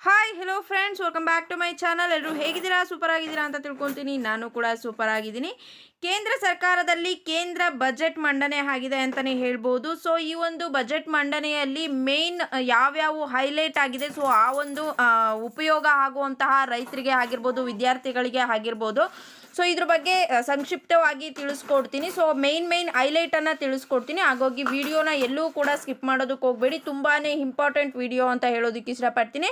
Hi hello friends, welcome back to my channel. ಎಲ್ಲರೂ ಹೇಗಿದ್ದೀರಾ? Super ಆಗಿದ್ದೀರಾ ಅಂತ ತಿಳ್ಕೊತೀನಿ. ನಾನು ಕೂಡ ಸೂಪರ್ ಆಗಿದ್ದೀನಿ. ಕೇಂದ್ರ ಸರ್ಕಾರದಲ್ಲಿ ಕೇಂದ್ರ ಬಜೆಟ್ ಮಂಡನೆ ಆಗಿದೆ ಅಂತಲೇ ಹೇಳ್ಬೋದು. ಸೊ ಈ ಒಂದು ಬಜೆಟ್ ಮಂಡನೆಯಲ್ಲಿ ಮೇನ್ ಯಾವ್ಯಾವ ಹೈಲೈಟ್ ಆಗಿದೆ, ಸೊ ಆ ಒಂದು ಉಪಯೋಗ ಆಗುವಂತಹ ರೈತರಿಗೆ ಆಗಿರ್ಬೋದು, ವಿದ್ಯಾರ್ಥಿಗಳಿಗೆ ಆಗಿರ್ಬೋದು, ಸೊ ಇದ್ರ ಬಗ್ಗೆ ಸಂಕ್ಷಿಪ್ತವಾಗಿ ತಿಳಿಸ್ಕೊಡ್ತೀನಿ. ಸೊ ಮೇನ್ ಹೈಲೈಟನ್ನು ತಿಳಿಸ್ಕೊಡ್ತೀನಿ. ಹಾಗಾಗಿ ವಿಡಿಯೋನ ಎಲ್ಲೂ ಕೂಡ ಸ್ಕಿಪ್ ಮಾಡೋದಕ್ಕೆ ಹೋಗಬೇಡಿ. ತುಂಬಾ ಇಂಪಾರ್ಟೆಂಟ್ ವಿಡಿಯೋ ಅಂತ ಹೇಳೋದಕ್ಕೆ ಇಷ್ಟಪಡ್ತೀನಿ.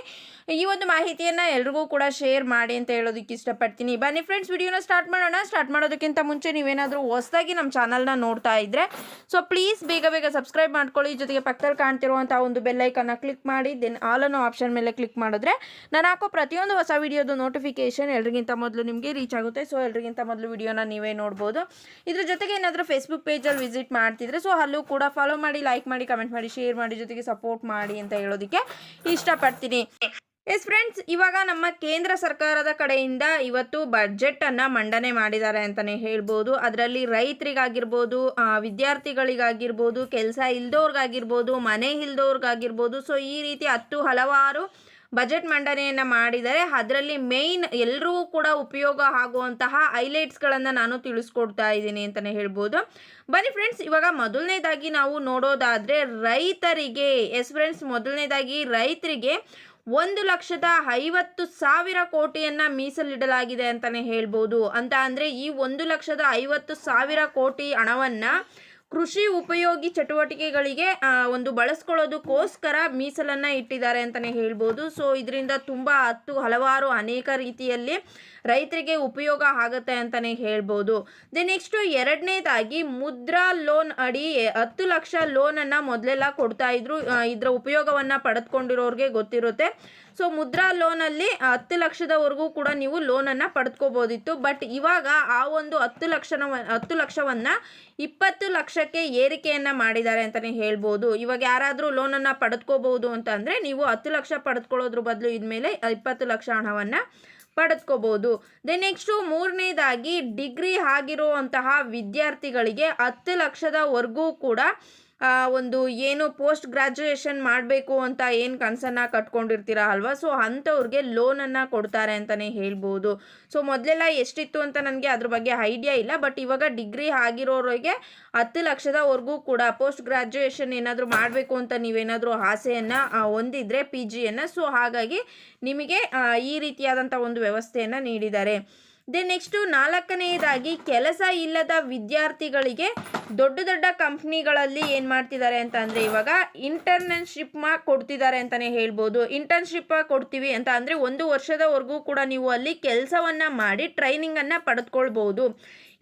ಈ ಒಂದು ಮಾಹಿತಿಯನ್ನು ಎಲ್ರಿಗೂ ಕೂಡ ಶೇರ್ ಮಾಡಿ ಅಂತ ಹೇಳೋದಕ್ಕೆ ಇಷ್ಟಪಡ್ತೀನಿ. ಬನ್ನಿ ಫ್ರೆಂಡ್ಸ್, ವಿಡಿಯೋನ ಸ್ಟಾರ್ಟ್ ಮಾಡೋಣ. ಸ್ಟಾರ್ಟ್ ಮಾಡೋದಕ್ಕಿಂತ ಮುಂಚೆ ನೀವೇನಾದರೂ ಹೊಸದಾಗಿ ನಮ್ಮ ಚಾನಲ್ನ ನೋಡ್ತಾ ಇದ್ದರೆ ಸೊ ಪ್ಲೀಸ್ ಬೇಗ ಸಬ್ಸ್ಕ್ರೈಬ್ ಮಾಡ್ಕೊಳ್ಳಿ. ಜೊತೆಗೆ ಪಕ್ಕದಲ್ಲಿ ಕಾಣ್ತಿರುವಂಥ ಒಂದು ಬೆಲ್ಲೈಕನ್ನ ಕ್ಲಿಕ್ ಮಾಡಿ ದೆನ್ ಆಲ್ ಅನ್ನೋ ಆಪ್ಷನ್ ಮೇಲೆ ಕ್ಲಿಕ್ ಮಾಡಿದ್ರೆ ನಾನು ಹಾಕೋ ಪ್ರತಿಯೊಂದು ಹೊಸ ವಿಡಿಯೋದು ನೋಟಿಫಿಕೇಶನ್ ಎಲ್ರಿಗಿಂತ ಮೊದಲು ನಿಮಗೆ ರೀಚ್ ಆಗುತ್ತೆ. ಸೊ ಎಲ್ರಿಗಿಂತ ಮೊದಲು ವಿಡಿಯೋನ ನೀವೇ ನೋಡ್ಬೋದು. ಇದ್ರ ಜೊತೆಗೆ ಏನಾದರೂ ಫೇಸ್ಬುಕ್ ಪೇಜಲ್ಲಿ ವಿಸಿಟ್ ಮಾಡ್ತಿದ್ರೆ ಸೊ ಅಲ್ಲೂ ಕೂಡ ಫಾಲೋ ಮಾಡಿ, ಲೈಕ್ ಮಾಡಿ, ಕಮೆಂಟ್ ಮಾಡಿ, ಶೇರ್ ಮಾಡಿ, ಜೊತೆಗೆ ಸಪೋರ್ಟ್ ಮಾಡಿ ಅಂತ ಹೇಳೋದಕ್ಕೆ ಇಷ್ಟಪಡ್ತೀನಿ. ಎಸ್ ಫ್ರೆಂಡ್ಸ್, ಇವಾಗ ನಮ್ಮ ಕೇಂದ್ರ ಸರ್ಕಾರದ ಕಡೆಯಿಂದ ಇವತ್ತು ಬಜೆಟನ್ನು ಮಂಡನೆ ಮಾಡಿದ್ದಾರೆ ಅಂತಲೇ ಹೇಳ್ಬೋದು. ಅದರಲ್ಲಿ ರೈತರಿಗಾಗಿರ್ಬೋದು, ವಿದ್ಯಾರ್ಥಿಗಳಿಗಾಗಿರ್ಬೋದು, ಕೆಲಸ ಇಲ್ದವ್ರಿಗಾಗಿರ್ಬೋದು, ಮನೆ ಇಲ್ದವ್ರಿಗಾಗಿರ್ಬೋದು, ಸೊ ಈ ರೀತಿ ಹಲವಾರು ಬಜೆಟ್ ಮಂಡನೆಯನ್ನು ಮಾಡಿದರೆ ಅದರಲ್ಲಿ ಮೇಯ್ನ್ ಎಲ್ಲರಿಗೂ ಕೂಡ ಉಪಯೋಗ ಆಗುವಂತಹ ಹೈಲೈಟ್ಸ್ಗಳನ್ನು ನಾನು ತಿಳಿಸ್ಕೊಡ್ತಾ ಇದ್ದೀನಿ ಅಂತಲೇ ಹೇಳ್ಬೋದು. ಬನ್ನಿ ಫ್ರೆಂಡ್ಸ್, ಇವಾಗ ಮೊದಲನೇದಾಗಿ ನಾವು ನೋಡೋದಾದರೆ ರೈತರಿಗೆ, ಎಸ್ ಫ್ರೆಂಡ್ಸ್, ಮೊದಲನೇದಾಗಿ ರೈತರಿಗೆ 1,50,000 ಕೋಟಿಯನ್ನು ಮೀಸಲಿಡಲಾಗಿದೆ ಅಂತಲೇ ಹೇಳ್ಬೋದು. ಅಂತ ಅಂದರೆ ಈ 1,50,000 ಕೋಟಿ ಹಣವನ್ನು ಕೃಷಿ ಉಪಯೋಗಿ ಚಟುವಟಿಕೆಗಳಿಗೆ ಒಂದು ಬಳಸ್ಕೊಳ್ಳೋದಕ್ಕೋಸ್ಕರ ಮೀಸಲನ್ನು ಇಟ್ಟಿದ್ದಾರೆ ಅಂತಲೇ ಹೇಳ್ಬೋದು. ಸೊ ಇದರಿಂದ ತುಂಬ ಹಲವಾರು ಅನೇಕ ರೀತಿಯಲ್ಲಿ ರೈತರಿಗೆ ಉಪಯೋಗ ಆಗುತ್ತೆ ಅಂತಲೇ ಹೇಳ್ಬೋದು. ದೆನ್ ನೆಕ್ಸ್ಟು ಎರಡನೇದಾಗಿ ಮುದ್ರಾ ಲೋನ್ ಅಡಿ 10 ಲಕ್ಷ ಲೋನನ್ನು ಮೊದಲೆಲ್ಲ ಕೊಡ್ತಾ ಇದ್ರು. ಇದರ ಉಪಯೋಗವನ್ನು ಪಡೆದುಕೊಂಡಿರೋರಿಗೆ ಗೊತ್ತಿರುತ್ತೆ. ಸೊ ಮುದ್ರಾ ಲೋನಲ್ಲಿ 10 ಲಕ್ಷದವರೆಗೂ ಕೂಡ ನೀವು ಲೋನನ್ನು ಪಡೆದುಕೋಬೋದಿತ್ತು. ಬಟ್ ಇವಾಗ ಆ ಒಂದು 10 ಲಕ್ಷವನ್ನು 20 ಲಕ್ಷಕ್ಕೆ ಏರಿಕೆಯನ್ನು ಮಾಡಿದ್ದಾರೆ ಅಂತಲೇ ಹೇಳ್ಬೋದು. ಇವಾಗ ಯಾರಾದರೂ ಲೋನನ್ನು ಪಡೆದುಕೋಬಹುದು ಅಂತ ಅಂದರೆ ನೀವು 10 ಲಕ್ಷ ಪಡೆದುಕೊಳ್ಳೋದ್ರ ಬದಲು ಇದ್ಮೇಲೆ 20 ಲಕ್ಷ ಹಣವನ್ನು ಪಡೆದುಕೋಬಹುದು. ದೆನ್ ನೆಕ್ಸ್ಟು ಮೂರನೇದಾಗಿ ಡಿಗ್ರಿ ಆಗಿರುವಂತಹ ವಿದ್ಯಾರ್ಥಿಗಳಿಗೆ 10 ಲಕ್ಷದವರೆಗೂ ಕೂಡ ಒಂದು ಏನು ಪೋಸ್ಟ್ ಗ್ರ್ಯಾಜುಯೇಷನ್ ಮಾಡಬೇಕು ಅಂತ ಏನು ಕನಸನ್ನು ಕಟ್ಕೊಂಡಿರ್ತೀರ ಅಲ್ವಾ, ಸೊ ಅಂಥವ್ರಿಗೆ ಲೋನನ್ನು ಕೊಡ್ತಾರೆ ಅಂತಲೇ ಹೇಳ್ಬೋದು. ಸೊ ಮೊದಲೆಲ್ಲ ಎಷ್ಟಿತ್ತು ಅಂತ ನನಗೆ ಅದ್ರ ಬಗ್ಗೆ ಐಡಿಯಾ ಇಲ್ಲ. ಬಟ್ ಇವಾಗ ಡಿಗ್ರಿ ಆಗಿರೋರಿಗೆ 10 ಲಕ್ಷದವರೆಗೂ ಕೂಡ ಪೋಸ್ಟ್ ಗ್ರ್ಯಾಜುಯೇಷನ್ ಏನಾದರೂ ಮಾಡಬೇಕು ಅಂತ ನೀವೇನಾದರೂ ಆಸೆಯನ್ನು ಹೊಂದಿದ್ರೆ PGಯನ್ನು, ಸೊ ಹಾಗಾಗಿ ನಿಮಗೆ ಈ ರೀತಿಯಾದಂಥ ಒಂದು ವ್ಯವಸ್ಥೆಯನ್ನು ನೀಡಿದ್ದಾರೆ. ದೆನ್ ನೆಕ್ಸ್ಟು ನಾಲ್ಕನೆಯದಾಗಿ ಕೆಲಸ ಇಲ್ಲದ ವಿದ್ಯಾರ್ಥಿಗಳಿಗೆ ದೊಡ್ಡ ಕಂಪ್ನಿಗಳಲ್ಲಿ ಏನು ಮಾಡ್ತಿದ್ದಾರೆ ಅಂತ ಅಂದರೆ ಇವಾಗ ಇಂಟರ್ನ್ಶಿಪ್ ಕೊಡ್ತಿದ್ದಾರೆ ಅಂತಲೇ ಹೇಳ್ಬೋದು. ಇಂಟರ್ನ್ಶಿಪ್ ಕೊಡ್ತೀವಿ ಅಂತ ಅಂದರೆ 1 ವರ್ಷದವರೆಗೂ ಕೂಡ ನೀವು ಅಲ್ಲಿ ಕೆಲಸವನ್ನು ಮಾಡಿ ಟ್ರೈನಿಂಗನ್ನು ಪಡೆದುಕೊಳ್ಬೋದು.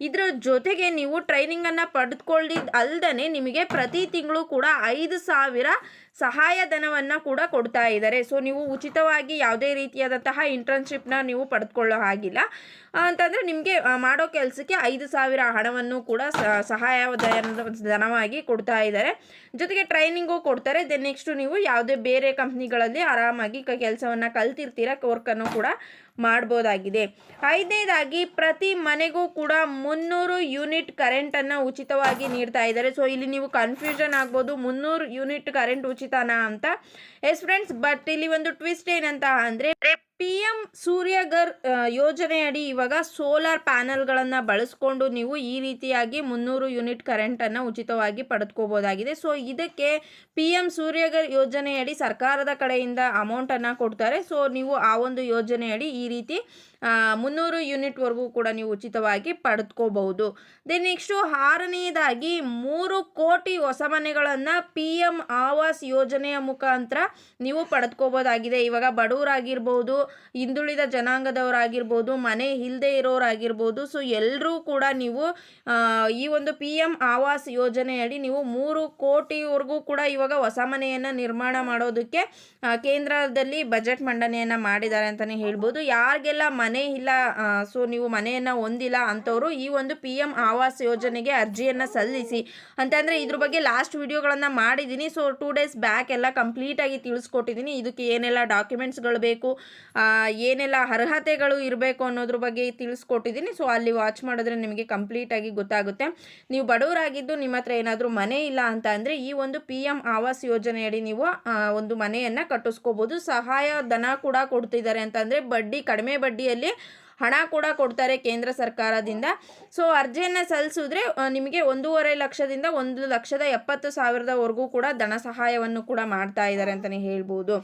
ಇದರ ಜೊತೆಗೆ ನೀವು ಟ್ರೈನಿಂಗನ್ನು ಪಡೆದುಕೊಳ್ಳಿದ್ದು ಅಲ್ಲದೆ ನಿಮಗೆ ಪ್ರತಿ ತಿಂಗಳು ಕೂಡ 5,000 ಸಹಾಯಧನವನ್ನು ಕೂಡ ಕೊಡ್ತಾ ಇದ್ದಾರೆ. ಸೊ ನೀವು ಉಚಿತವಾಗಿ ಯಾವುದೇ ರೀತಿಯಾದಂತಹ ಇಂಟರ್ನ್ಶಿಪ್ನ ನೀವು ಪಡೆದುಕೊಳ್ಳೋ ಹಾಗಿಲ್ಲ. ಅಂತಂದರೆ ನಿಮಗೆ ಮಾಡೋ ಕೆಲಸಕ್ಕೆ 5,000 ಹಣವನ್ನು ಕೂಡ ಧನವಾಗಿ ಕೊಡ್ತಾ ಇದ್ದಾರೆ. ಜೊತೆಗೆ ಟ್ರೈನಿಂಗು ಕೊಡ್ತಾರೆ. ದೆನ್ ನೆಕ್ಸ್ಟು ನೀವು ಯಾವುದೇ ಬೇರೆ ಕಂಪ್ನಿಗಳಲ್ಲಿ ಆರಾಮಾಗಿ ಕೆಲಸವನ್ನು ಕಲ್ತಿರ್ತೀರ, ವರ್ಕನ್ನು ಕೂಡ ಮಾಡ್ಬೋದಾಗಿದೆ. ಐದನೇದಾಗಿ ಪ್ರತಿ ಮನೆಗೂ ಕೂಡ 300 ಯೂನಿಟ್ ಕರೆಂಟನ್ನು ಉಚಿತವಾಗಿ ನೀಡ್ತಾ ಇದ್ದಾರೆ. ಸೊ ಇಲ್ಲಿ ನೀವು ಕನ್ಫ್ಯೂಷನ್ ಆಗ್ಬೋದು, 300 ಯೂನಿಟ್ ಕರೆಂಟ್ ಉಚಿತನಾ ಅಂತ. ಎಸ್ ಫ್ರೆಂಡ್ಸ್, ಬಟ್ ಇಲ್ಲಿ ಒಂದು ಟ್ವಿಸ್ಟ್ ಏನಂತ ಅಂದರೆ PM ಸೂರ್ಯಘರ್ ಯೋಜನೆಯಡಿ ಇವಾಗ ಸೋಲಾರ್ ಪ್ಯಾನಲ್ಗಳನ್ನು ಬಳಸ್ಕೊಂಡು ನೀವು ಈ ರೀತಿಯಾಗಿ 300 ಯೂನಿಟ್ ಕರೆಂಟನ್ನು ಉಚಿತವಾಗಿ ಪಡೆದುಕೋಬೋದಾಗಿದೆ. ಸೊ ಇದಕ್ಕೆ PM ಸೂರ್ಯಘರ್ ಯೋಜನೆಯಡಿ ಸರ್ಕಾರದ ಕಡೆಯಿಂದ ಅಮೌಂಟನ್ನು ಕೊಡ್ತಾರೆ. ಸೊ ನೀವು ಆ ಒಂದು ಯೋಜನೆಯಡಿ ಈ ರೀತಿ 300 ಯೂನಿಟ್ವರೆಗೂ ಕೂಡ ನೀವು ಉಚಿತವಾಗಿ ಪಡೆದುಕೋಬಹುದು. ದೆನ್ ನೆಕ್ಸ್ಟು ಆರನೆಯದಾಗಿ 3 ಕೋಟಿ ಹೊಸ ಮನೆಗಳನ್ನು PM ಆವಾಸ್ ಯೋಜನೆಯ ಮುಖಾಂತರ ನೀವು ಪಡೆದುಕೋಬೋದಾಗಿದೆ. ಇವಾಗ ಬಡವರಾಗಿರ್ಬೋದು, ಹಿಂದುಳಿದ ಜನಾಂಗದವರಾಗಿರ್ಬೋದು, ಮನೆ ಇಲ್ಲದೆ ಇರೋರಾಗಿರ್ಬೋದು, ಸೊ ಎಲ್ಲರೂ ಕೂಡ ನೀವು ಈ ಒಂದು PM ಆವಾಸ್ ಯೋಜನೆಯಡಿ ನೀವು 3 ಕೋಟಿವರೆಗೂ ಕೂಡ ಇವಾಗ ಹೊಸ ಮನೆಯನ್ನು ನಿರ್ಮಾಣ ಮಾಡೋದಕ್ಕೆ ಕೇಂದ್ರದಲ್ಲಿ ಬಜೆಟ್ ಮಂಡನೆಯನ್ನು ಮಾಡಿದ್ದಾರೆ ಅಂತಲೇ ಹೇಳ್ಬೋದು. ಯಾರಿಗೆಲ್ಲ ಮನೆ ಇಲ್ಲ, ಸೊ ನೀವು ಮನೆಯನ್ನು ಹೊಂದಿಲ್ಲ ಅಂಥವರು ಈ ಒಂದು PM ಆವಾಸ್ ಯೋಜನೆಗೆ ಅರ್ಜಿಯನ್ನು ಸಲ್ಲಿಸಿ. ಅಂತಂದರೆ ಇದ್ರ ಬಗ್ಗೆ ಲಾಸ್ಟ್ ವಿಡಿಯೋಗಳನ್ನು ಮಾಡಿದ್ದೀನಿ. ಸೊ 2 ಡೇಸ್ ಬ್ಯಾಕ್ ಎಲ್ಲ ಕಂಪ್ಲೀಟಾಗಿ ತಿಳಿಸ್ಕೊಟ್ಟಿದ್ದೀನಿ. ಇದಕ್ಕೆ ಏನೆಲ್ಲ ಡಾಕ್ಯುಮೆಂಟ್ಸ್ಗಳು ಬೇಕು, ಏನೆಲ್ಲ ಅರ್ಹತೆಗಳು ಇರಬೇಕು ಅನ್ನೋದ್ರ ಬಗ್ಗೆ ತಿಳಿಸ್ಕೊಟ್ಟಿದ್ದೀನಿ. ಸೊ ಅಲ್ಲಿ ವಾಚ್ ಮಾಡಿದ್ರೆ ನಿಮಗೆ ಕಂಪ್ಲೀಟಾಗಿ ಗೊತ್ತಾಗುತ್ತೆ. ನೀವು ಬಡವರಾಗಿದ್ದು ನಿಮ್ಮ ಹತ್ರ ಏನಾದರೂ ಮನೆ ಇಲ್ಲ ಅಂತ ಅಂದರೆ ಈ ಒಂದು PM ಆವಾಸ್ ಯೋಜನೆಯಡಿ ನೀವು ಒಂದು ಮನೆಯನ್ನು ಕಟ್ಟಿಸ್ಕೋಬೋದು. ಸಹಾಯ ಧನ ಕೂಡ ಕೊಡ್ತಿದ್ದಾರೆ ಅಂತಂದರೆ ಕಡಿಮೆ ಬಡ್ಡಿಯಲ್ಲಿ ಹಣ ಕೂಡ ಕೊಡ್ತಾರೆ ಕೇಂದ್ರ ಸರ್ಕಾರದಿಂದ. ಸೊ ಅರ್ಜಿಯನ್ನು ಸಲ್ಲಿಸಿದ್ರೆ ನಿಮಗೆ 1.5 ಲಕ್ಷದಿಂದ 1,70,000ವರೆಗೂ ಕೂಡ ಧನ ಸಹಾಯವನ್ನು ಕೂಡ ಮಾಡ್ತಾ ಇದ್ದಾರೆ ಅಂತಲೇ ಹೇಳ್ಬೋದು.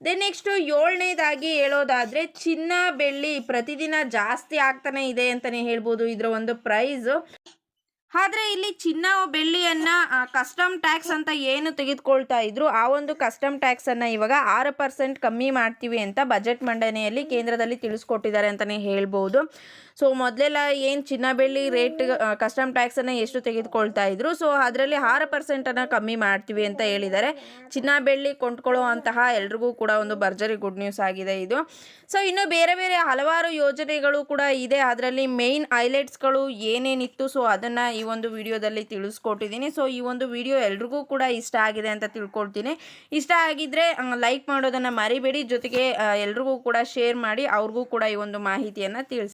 ದೆನ್ ನೆಕ್ಸ್ಟು 7ನೇದಾಗಿ ಹೇಳೋದಾದರೆ ಚಿನ್ನ ಬೆಳ್ಳಿ ಪ್ರತಿದಿನ ಜಾಸ್ತಿ ಆಗ್ತಾನೆ ಇದೆ ಅಂತಲೇ ಹೇಳ್ಬೋದು ಇದರ ಒಂದು ಪ್ರೈಸು. ಆದರೆ ಇಲ್ಲಿ ಚಿನ್ನ ಬೆಳ್ಳಿಯನ್ನು ಕಸ್ಟಮ್ ಟ್ಯಾಕ್ಸ್ ಅಂತ ಏನು ತೆಗೆದುಕೊಳ್ತಾ ಇದ್ರು ಆ ಒಂದು ಕಸ್ಟಮ್ ಟ್ಯಾಕ್ಸನ್ನು ಇವಾಗ 6% ಕಮ್ಮಿ ಮಾಡ್ತೀವಿ ಅಂತ ಬಜೆಟ್ ಮಂಡನೆಯಲ್ಲಿ ಕೇಂದ್ರದಲ್ಲಿ ತಿಳಿಸ್ಕೊಟ್ಟಿದ್ದಾರೆ ಅಂತಲೇ ಹೇಳ್ಬೋದು. ಸೊ ಮೊದಲೆಲ್ಲ ಏನು ಚಿನ್ನ ಬೆಳ್ಳಿ ರೇಟ್ ಕಸ್ಟಮ್ ಟ್ಯಾಕ್ಸನ್ನು ಎಷ್ಟು ತೆಗೆದುಕೊಳ್ತಾ ಇದ್ರು, ಸೊ ಅದರಲ್ಲಿ 6%ಅನ್ನು ಕಮ್ಮಿ ಮಾಡ್ತೀವಿ ಅಂತ ಹೇಳಿದ್ದಾರೆ. ಚಿನ್ನ ಬೆಳ್ಳಿ ಕೊಂಡ್ಕೊಳ್ಳೋ ಅಂತಹ ಎಲ್ರಿಗೂ ಕೂಡ ಒಂದು ಭರ್ಜರಿ ಗುಡ್ ನ್ಯೂಸ್ ಆಗಿದೆ ಇದು. ಸೊ ಇನ್ನು ಬೇರೆ ಬೇರೆ ಹಲವಾರು ಯೋಜನೆಗಳು ಕೂಡ ಇದೆ. ಅದರಲ್ಲಿ ಮೇಯ್ನ್ ಹೈಲೈಟ್ಸ್ಗಳು ಏನೇನಿತ್ತು ಸೊ ಅದನ್ನು ಈ ಒಂದು ವಿಡಿಯೋದಲ್ಲಿ ತಿಳಿಸ್ಕೊಟ್ಟಿದ್ದೀನಿ. ಸೊ ಈ ಒಂದು ವಿಡಿಯೋ ಎಲ್ರಿಗೂ ಕೂಡ ಇಷ್ಟ ಆಗಿದೆ ಅಂತ ತಿಳ್ಕೊಳ್ತೀನಿ. ಇಷ್ಟ ಆಗಿದ್ದರೆ ಲೈಕ್ ಮಾಡೋದನ್ನು ಮರಿಬೇಡಿ. ಜೊತೆಗೆ ಎಲ್ರಿಗೂ ಕೂಡ ಶೇರ್ ಮಾಡಿ ಅವ್ರಿಗೂ ಕೂಡ ಈ ಒಂದು ಮಾಹಿತಿಯನ್ನು ತಿಳಿಸಿ.